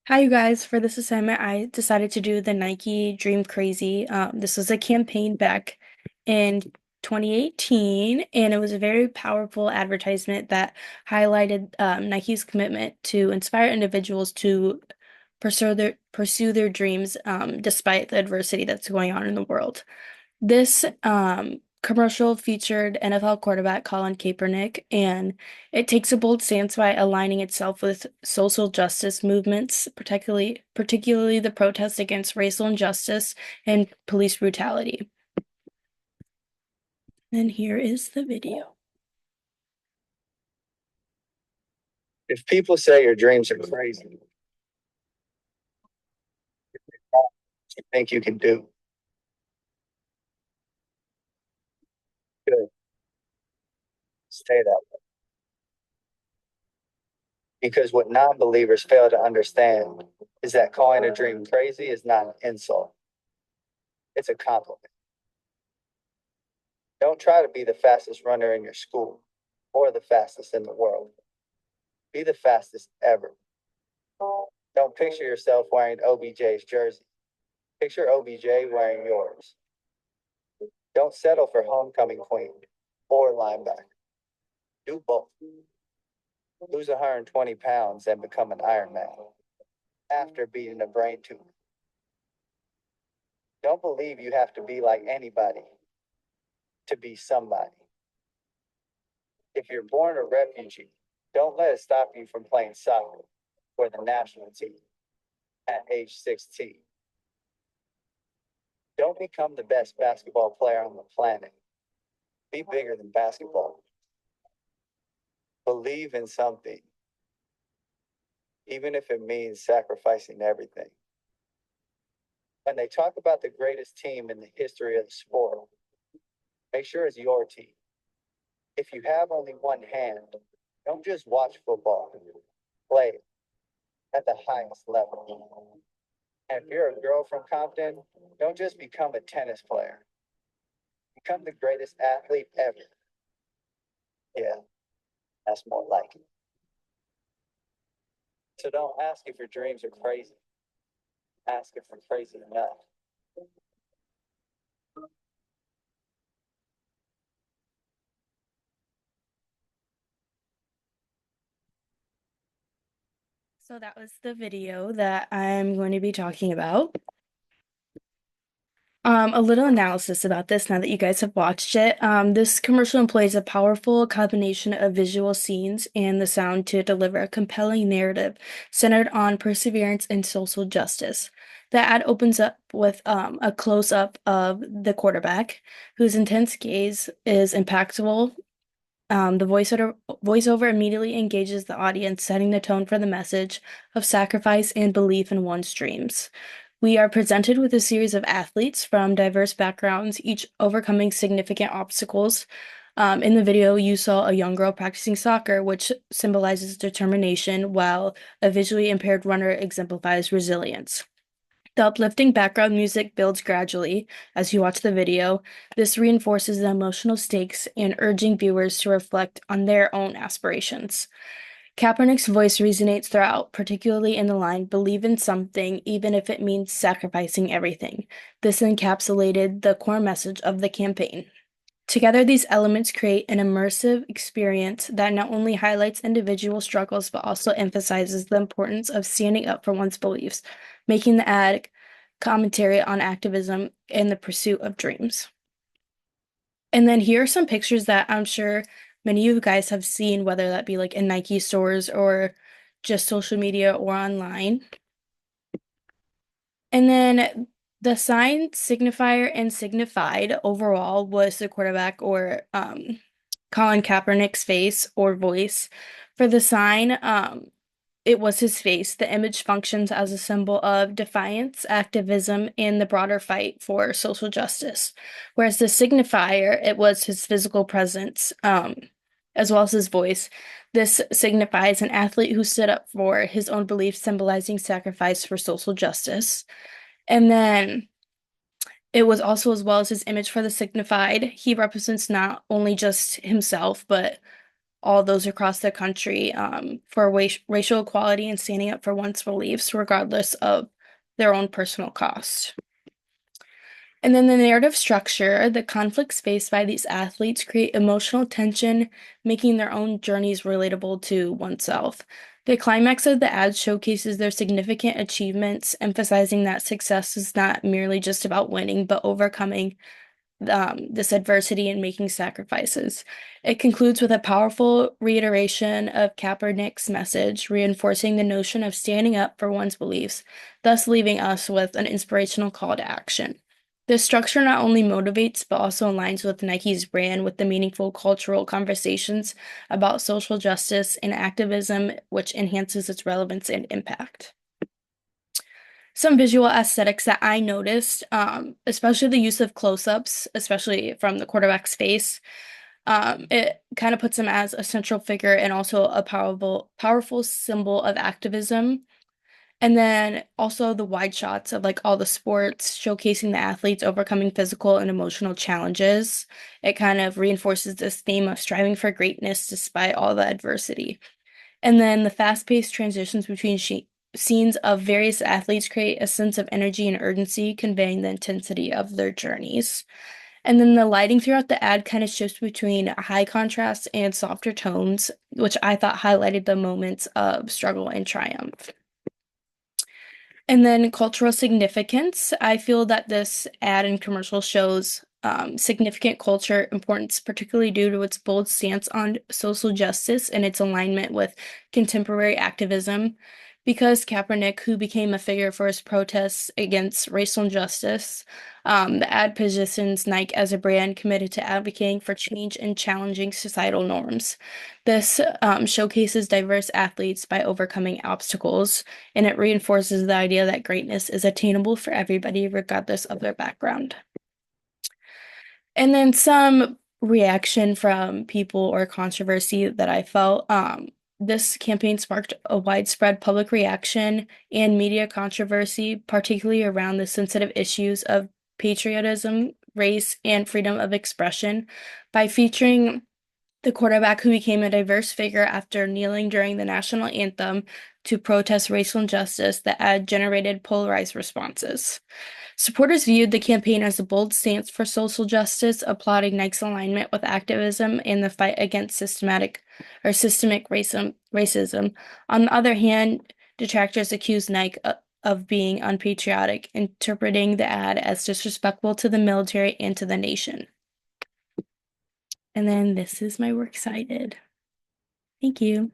Hi, you guys. For this assignment, I decided to do the Nike Dream Crazy. This was a campaign back in 2018, and it was a very powerful advertisement that highlighted Nike's commitment to inspire individuals to pursue their dreams despite the adversity that's going on in the world. This commercial featured NFL quarterback Colin Kaepernick, and it takes a bold stance by aligning itself with social justice movements, particularly the protests against racial injustice and police brutality. And here is the video. If people say your dreams are crazy, what do you think you can do? Good. Stay that way. Because what non believers fail to understand is that calling a dream crazy is not an insult, it's a compliment. Don't try to be the fastest runner in your school or the fastest in the world. Be the fastest ever. Don't picture yourself wearing OBJ's jersey. Picture OBJ wearing yours. Don't settle for homecoming queen or linebacker. Do both. Lose 120 pounds and become an Iron Man after beating a brain tumor. Don't believe you have to be like anybody to be somebody. If you're born a refugee, don't let it stop you from playing soccer for the national team at age 16. Don't become the best basketball player on the planet. Be bigger than basketball. Believe in something, even if it means sacrificing everything. When they talk about the greatest team in the history of the sport, make sure it's your team. If you have only one hand, don't just watch football, play at the highest level. And if you're a girl from Compton, don't just become a tennis player, become the greatest athlete ever. Yeah, that's more like it. So don't ask if your dreams are crazy, ask if they're crazy enough. So that was the video that I'm going to be talking about. A little analysis about this now that you guys have watched it. This commercial employs a powerful combination of visual scenes and the sound to deliver a compelling narrative centered on perseverance and social justice. The ad opens up with a close-up of the quarterback, whose intense gaze is impactful. The voiceover immediately engages the audience, setting the tone for the message of sacrifice and belief in one's dreams. We are presented with a series of athletes from diverse backgrounds, each overcoming significant obstacles. In the video, you saw a young girl practicing soccer, which symbolizes determination, while a visually impaired runner exemplifies resilience. The uplifting background music builds gradually as you watch the video. This reinforces the emotional stakes and urging viewers to reflect on their own aspirations. Kaepernick's voice resonates throughout, particularly in the line, "Believe in something, even if it means sacrificing everything." This encapsulated the core message of the campaign. Together, these elements create an immersive experience that not only highlights individual struggles but also emphasizes the importance of standing up for one's beliefs, making the ad commentary on activism and the pursuit of dreams. And then here are some pictures that I'm sure many of you guys have seen, whether that be like in Nike stores or just social media or online. And then the sign signifier and signified overall was the quarterback or Colin Kaepernick's face or voice. For the sign, it was his face. The image functions as a symbol of defiance, activism, and the broader fight for social justice. Whereas the signifier, it was his physical presence, as well as his voice. This signifies an athlete who stood up for his own beliefs, symbolizing sacrifice for social justice. And then it was also, as well as his image for the signified, he represents not only just himself, but all those across the country for racial equality and standing up for one's beliefs, regardless of their own personal cost. And then the narrative structure, the conflicts faced by these athletes create emotional tension, making their own journeys relatable to oneself. The climax of the ad showcases their significant achievements, emphasizing that success is not merely just about winning, but overcoming this adversity and making sacrifices. It concludes with a powerful reiteration of Kaepernick's message, reinforcing the notion of standing up for one's beliefs, thus leaving us with an inspirational call to action. This structure not only motivates but also aligns with Nike's brand with the meaningful cultural conversations about social justice and activism, which enhances its relevance and impact. Some visual aesthetics that I noticed, especially the use of close-ups, especially from the quarterback's face. It kind of puts him as a central figure and also a powerful symbol of activism. And then also the wide shots of like all the sports, showcasing the athletes overcoming physical and emotional challenges. It kind of reinforces this theme of striving for greatness despite all the adversity. And then the fast-paced transitions between scenes of various athletes create a sense of energy and urgency, conveying the intensity of their journeys. And then the lighting throughout the ad kind of shifts between high contrast and softer tones, which I thought highlighted the moments of struggle and triumph. And then cultural significance. I feel that this ad and commercial shows significant culture importance, particularly due to its bold stance on social justice and its alignment with contemporary activism. Because Kaepernick, who became a figure for his protests against racial injustice, the ad positions Nike as a brand committed to advocating for change and challenging societal norms. This showcases diverse athletes by overcoming obstacles, and it reinforces the idea that greatness is attainable for everybody, regardless of their background. And then some reaction from people or controversy that I felt. This campaign sparked a widespread public reaction and media controversy, particularly around the sensitive issues of patriotism, race, and freedom of expression. By featuring the quarterback who became a diverse figure after kneeling during the national anthem to protest racial injustice, the ad generated polarized responses. Supporters viewed the campaign as a bold stance for social justice, applauding Nike's alignment with activism and the fight against systemic racism. On the other hand, detractors accused Nike of being unpatriotic, interpreting the ad as disrespectful to the military and to the nation. And then this is my works cited. Thank you.